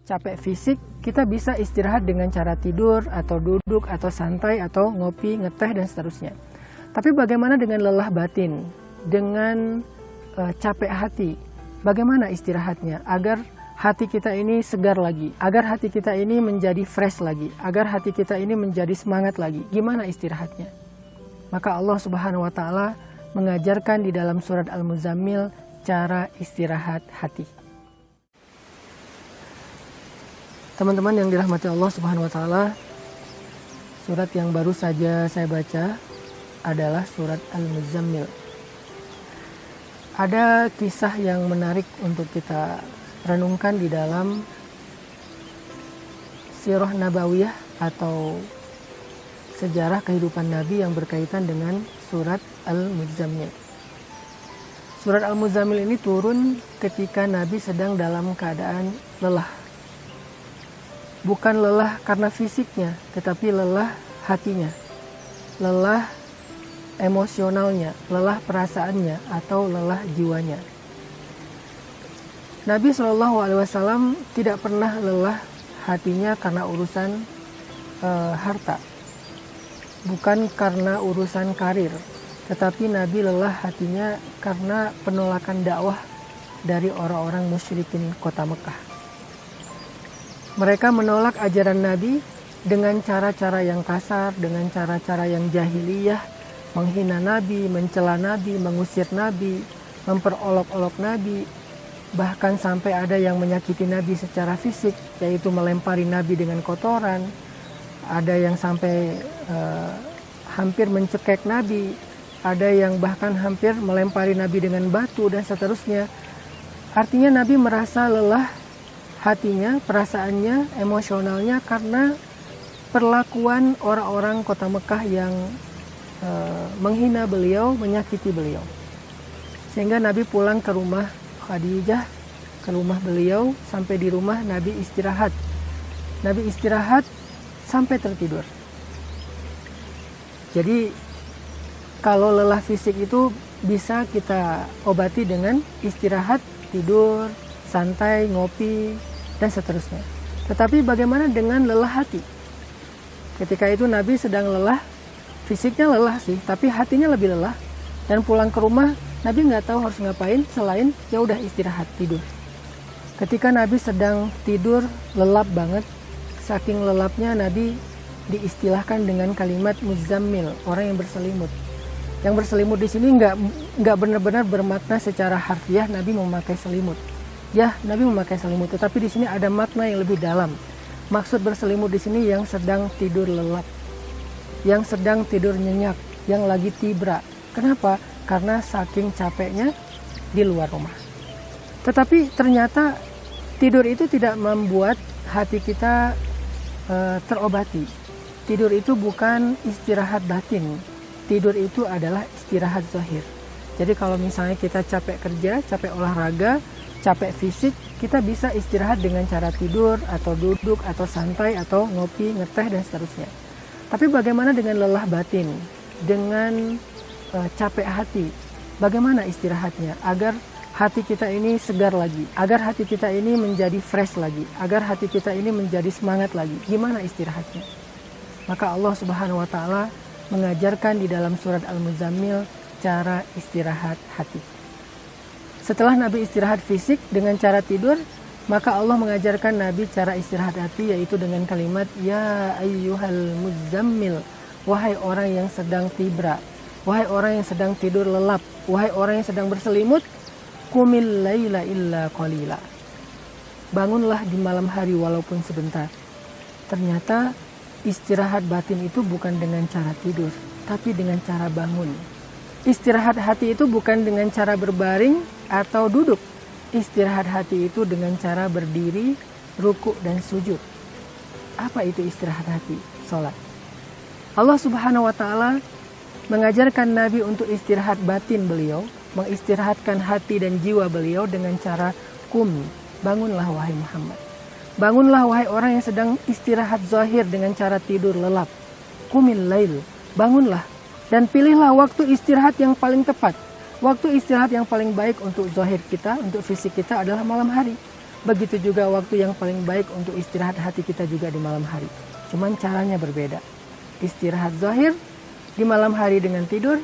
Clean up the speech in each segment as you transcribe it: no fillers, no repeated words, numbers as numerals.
capek fisik, kita bisa istirahat dengan cara tidur atau duduk atau santai atau ngopi, ngeteh dan seterusnya. Tapi bagaimana dengan lelah batin, dengan capek hati? Bagaimana istirahatnya agar hati kita ini segar lagi, agar hati kita ini menjadi fresh lagi, agar hati kita ini menjadi semangat lagi? Gimana istirahatnya? Maka Allah Subhanahu wa taala mengajarkan di dalam surat Al-Muzammil cara istirahat hati. Teman-teman yang dirahmati Allah Subhanahu wa taala, surat yang baru saja saya baca adalah surat Al-Muzammil. Ada kisah yang menarik untuk kita renungkan di dalam sirah nabawiyah atau sejarah kehidupan Nabi yang berkaitan dengan surat Al-Muzammil. Surat Al-Muzammil ini turun ketika Nabi sedang dalam keadaan lelah. Bukan lelah karena fisiknya, tetapi lelah hatinya, lelah emosionalnya, lelah perasaannya, atau lelah jiwanya. Nabi SAW tidak pernah lelah hatinya karena urusan harta, bukan karena urusan karir, tetapi Nabi lelah hatinya karena penolakan dakwah dari orang-orang musyrikin kota Mekah. Mereka menolak ajaran Nabi dengan cara-cara yang kasar, dengan cara-cara yang jahiliyah, menghina Nabi, mencela Nabi, mengusir Nabi, memperolok-olok Nabi, bahkan sampai ada yang menyakiti Nabi secara fisik, yaitu melempari Nabi dengan kotoran, ada yang sampai hampir mencekek Nabi, ada yang bahkan hampir melempari Nabi dengan batu dan seterusnya. Artinya Nabi merasa lelah hatinya, perasaannya, emosionalnya karena perlakuan orang-orang kota Mekah yang menghina beliau, menyakiti beliau. Sehingga Nabi pulang ke rumah Khadijah, ke rumah beliau, sampai di rumah Nabi istirahat. Nabi istirahat sampai tertidur. Jadi kalau lelah fisik itu bisa kita obati dengan istirahat, tidur, santai, ngopi, dan seterusnya. Tetapi bagaimana dengan lelah hati? Ketika itu Nabi sedang lelah, fisiknya lelah sih, tapi hatinya lebih lelah. Dan pulang ke rumah, Nabi nggak tahu harus ngapain selain ya udah istirahat, tidur. Ketika Nabi sedang tidur, lelap banget. Saking lelapnya Nabi diistilahkan dengan kalimat muzammil, orang yang berselimut. Yang berselimut di sini nggak benar-benar bermakna secara harfiah Nabi memakai selimut. Ya, Nabi memakai selimut, tetapi di sini ada makna yang lebih dalam. Maksud berselimut di sini yang sedang tidur lelap, yang sedang tidur nyenyak, yang lagi tibra. Kenapa? Karena saking capeknya di luar rumah. Tetapi ternyata tidur itu tidak membuat hati kita terobati. Tidur itu bukan istirahat batin. Tidur itu adalah istirahat zahir. Jadi kalau misalnya kita capek kerja, capek olahraga, capek fisik, kita bisa istirahat dengan cara tidur atau duduk atau santai atau ngopi, ngeteh dan seterusnya. Tapi bagaimana dengan lelah batin, dengan capek hati? Bagaimana istirahatnya agar hati kita ini segar lagi, agar hati kita ini menjadi fresh lagi, agar hati kita ini menjadi semangat lagi? Gimana istirahatnya? Maka Allah Subhanahu wa taala mengajarkan di dalam surat Al-Muzammil cara istirahat hati. Setelah Nabi istirahat fisik dengan cara tidur, maka Allah mengajarkan Nabi cara istirahat hati, yaitu dengan kalimat ya ayyuhal muzammil, wahai orang yang sedang tibra, wahai orang yang sedang tidur lelap, wahai orang yang sedang berselimut, qumil laila illa qalila. Bangunlah di malam hari walaupun sebentar. Ternyata istirahat batin itu bukan dengan cara tidur, tapi dengan cara bangun. Istirahat hati itu bukan dengan cara berbaring atau duduk. Istirahat hati itu dengan cara berdiri, ruku dan sujud. Apa itu istirahat hati? Salat. Allah Subhanahu wa taala mengajarkan Nabi untuk istirahat batin beliau, mengistirahatkan hati dan jiwa beliau dengan cara kum, bangunlah wahai Muhammad. Bangunlah wahai orang yang sedang istirahat zahir dengan cara tidur lelap. Qumil lail, bangunlah. Dan pilihlah waktu istirahat yang paling tepat. Waktu istirahat yang paling baik untuk zahir kita, untuk fisik kita adalah malam hari. Begitu juga waktu yang paling baik untuk istirahat hati kita juga di malam hari. Cuman caranya berbeda. Istirahat zahir di malam hari dengan tidur,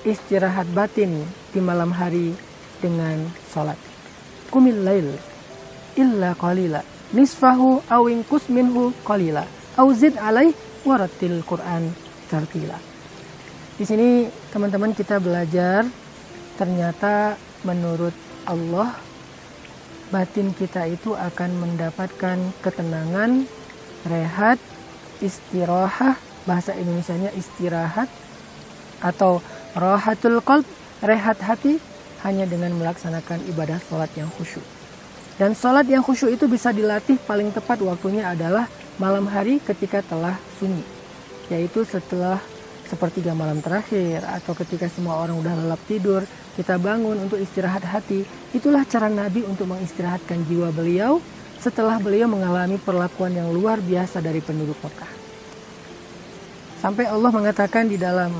istirahat batin di malam hari dengan sholat. Qumil lail illa qalila nisfahu aw inqus minhu qalila aw zid alaih warattil Qur'an tartila. Di sini teman-teman kita belajar ternyata menurut Allah batin kita itu akan mendapatkan ketenangan, rehat, istirahat, bahasa Indonesianya istirahat atau rahatul qalb, rehat hati hanya dengan melaksanakan ibadah sholat yang khusyuk. Dan sholat yang khusyuk itu bisa dilatih paling tepat waktunya adalah malam hari ketika telah sunyi, yaitu setelah sepertiga malam terakhir atau ketika semua orang udah lelap tidur, kita bangun untuk istirahat hati. Itulah cara Nabi untuk mengistirahatkan jiwa beliau setelah beliau mengalami perlakuan yang luar biasa dari penduduk Mekah. Sampai Allah mengatakan di dalam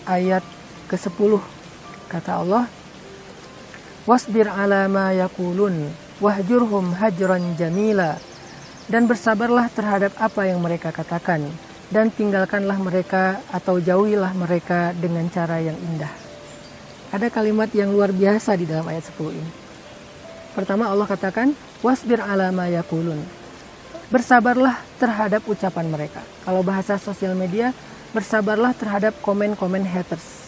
ayat ke-10, kata Allah, wasbir ala ma yakulun wahjurhum hajran jamila, dan bersabarlah terhadap apa yang mereka katakan, dan tinggalkanlah mereka atau jauhilah mereka dengan cara yang indah. Ada kalimat yang luar biasa di dalam ayat 10 ini. Pertama Allah katakan, wasbir ala ma yakulun, bersabarlah terhadap ucapan mereka. Kalau bahasa sosial media, bersabarlah terhadap komen-komen haters.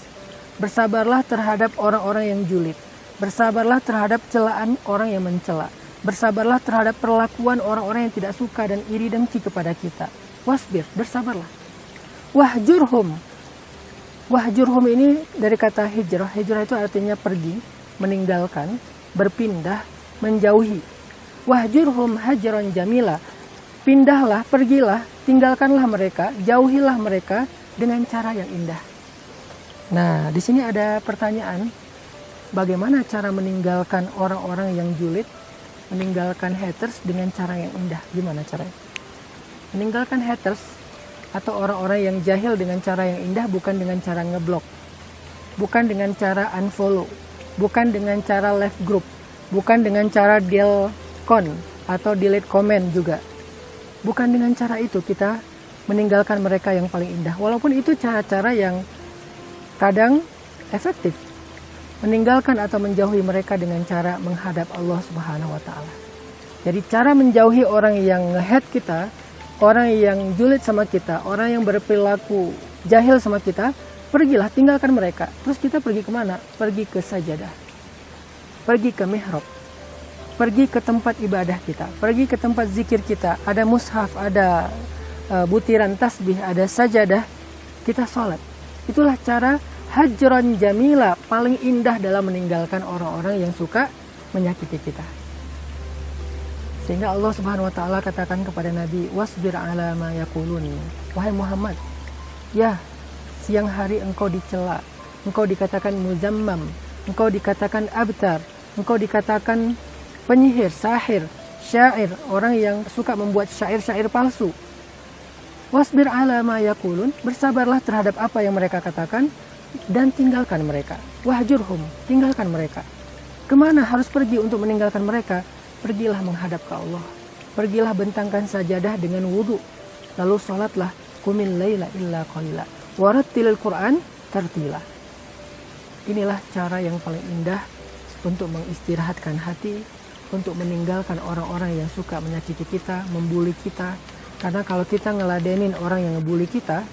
Bersabarlah terhadap orang-orang yang julid. Bersabarlah terhadap celaan orang yang mencela. Bersabarlah terhadap perlakuan orang-orang yang tidak suka dan iri dengki kepada kita. Wasbir, bersabarlah. Wahjurhum. Wahjurhum ini dari kata hijrah. Hijrah itu artinya pergi, meninggalkan, berpindah, menjauhi. Wahjurhum hajran jamila. Pindahlah, pergilah, tinggalkanlah mereka, jauhilah mereka dengan cara yang indah. Nah, di sini ada pertanyaan, bagaimana cara meninggalkan orang-orang yang julid, meninggalkan haters dengan cara yang indah? Gimana caranya? Meninggalkan haters atau orang-orang yang jahil dengan cara yang indah bukan dengan cara ngeblok, bukan dengan cara unfollow, bukan dengan cara left group, bukan dengan cara delcon atau delete comment juga. Bukan dengan cara itu kita meninggalkan mereka yang paling indah. Walaupun itu cara-cara yang kadang efektif. Meninggalkan atau menjauhi mereka dengan cara menghadap Allah Subhanahu wa Ta'ala. Jadi cara menjauhi orang yang nge-hate kita, orang yang julid sama kita, orang yang berperilaku jahil sama kita, pergilah, tinggalkan mereka. Terus kita pergi kemana? Pergi ke sajadah, pergi ke mihrab, pergi ke tempat ibadah kita, pergi ke tempat zikir kita. Ada mushaf, ada butiran tasbih, ada sajadah, kita sholat. Itulah cara hajran jamila, paling indah dalam meninggalkan orang-orang yang suka menyakiti kita. Sehingga Allah Subhanahu wa Ta'ala katakan kepada Nabi, wasbir ala ma yakulun. Wahai Muhammad, ya, siang hari engkau dicela, engkau dikatakan muzammam, engkau dikatakan abtar, engkau dikatakan penyihir, sahir, syair, orang yang suka membuat syair-syair palsu. Wasbir ala ma yakulun, bersabarlah terhadap apa yang mereka katakan, dan tinggalkan mereka. Wahjurhum, tinggalkan mereka. Kemana harus pergi untuk meninggalkan mereka? Pergilah menghadap ke Allah. Pergilah bentangkan sajadah dengan wudu. Lalu sholatlah. Qumil laila illa qalila warattilil Qur'an tartila. Inilah cara yang paling indah untuk mengistirahatkan hati, untuk meninggalkan orang-orang yang suka menyakiti kita, membuli kita. Karena kalau kita ngeladenin orang yang ngebuli kita,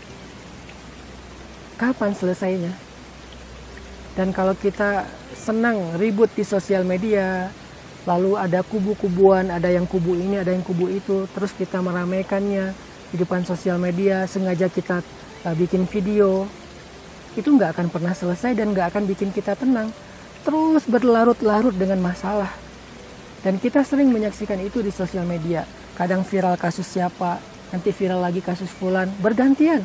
kapan selesainya? Dan kalau kita senang ribut di sosial media, lalu ada kubu-kubuan, ada yang kubu ini, ada yang kubu itu, terus kita meramaikannya di depan sosial media, sengaja kita bikin video, itu nggak akan pernah selesai dan nggak akan bikin kita tenang. Terus berlarut-larut dengan masalah. Dan kita sering menyaksikan itu di sosial media. Kadang viral kasus siapa, nanti viral lagi kasus fulan, bergantian.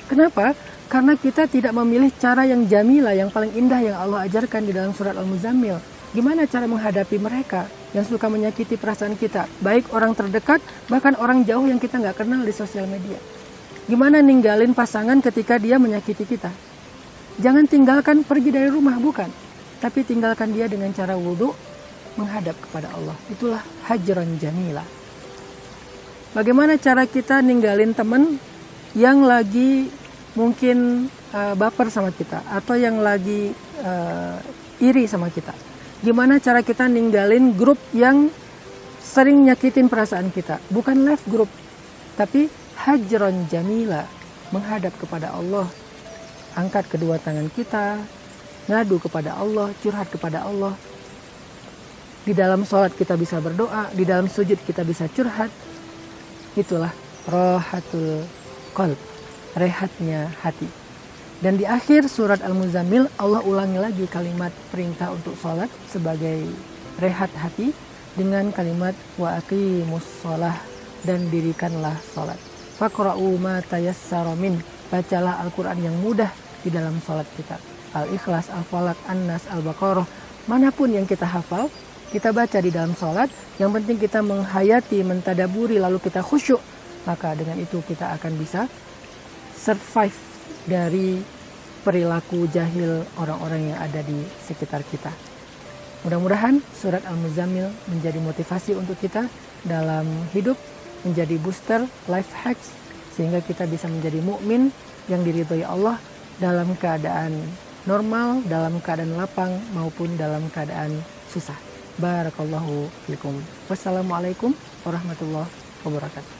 Kenapa? Karena kita tidak memilih cara yang jamilah, yang paling indah yang Allah ajarkan di dalam surat Al-Muzammil. Gimana cara menghadapi mereka yang suka menyakiti perasaan kita, baik orang terdekat, bahkan orang jauh yang kita nggak kenal di sosial media. Gimana ninggalin pasangan ketika dia menyakiti kita? Jangan tinggalkan pergi dari rumah, bukan. Tapi tinggalkan dia dengan cara wudhu, menghadap kepada Allah. Itulah hajran jamila. Bagaimana cara kita ninggalin teman yang lagi mungkin baper sama kita, atau yang lagi iri sama kita? Gimana cara kita ninggalin grup yang sering nyakitin perasaan kita? Bukan left group, tapi hajran jamila, menghadap kepada Allah. Angkat kedua tangan kita, ngadu kepada Allah, curhat kepada Allah. Di dalam sholat kita bisa berdoa, di dalam sujud kita bisa curhat. Itulah rohatul qalb, rehatnya hati. Dan di akhir surat Al-Muzammil, Allah ulangi lagi kalimat perintah untuk sholat sebagai rehat hati dengan kalimat wa aqimus sholah, dan dirikanlah sholat. Faqra'u ma tayassara min, bacalah Al-Quran yang mudah di dalam sholat kita. Al-Ikhlas, Al-Falaq, An-Nas, Al-Baqarah, manapun yang kita hafal, kita baca di dalam sholat. Yang penting kita menghayati, mentadaburi, lalu kita khusyuk. Maka dengan itu kita akan bisa survive dari perilaku jahil orang-orang yang ada di sekitar kita. Mudah-mudahan surat Al-Muzammil menjadi motivasi untuk kita dalam hidup, menjadi booster life hacks, sehingga kita bisa menjadi mukmin yang diridhoi Allah dalam keadaan normal, dalam keadaan lapang, maupun dalam keadaan susah. Barakallahu fikum. Wassalamualaikum warahmatullahi wabarakatuh.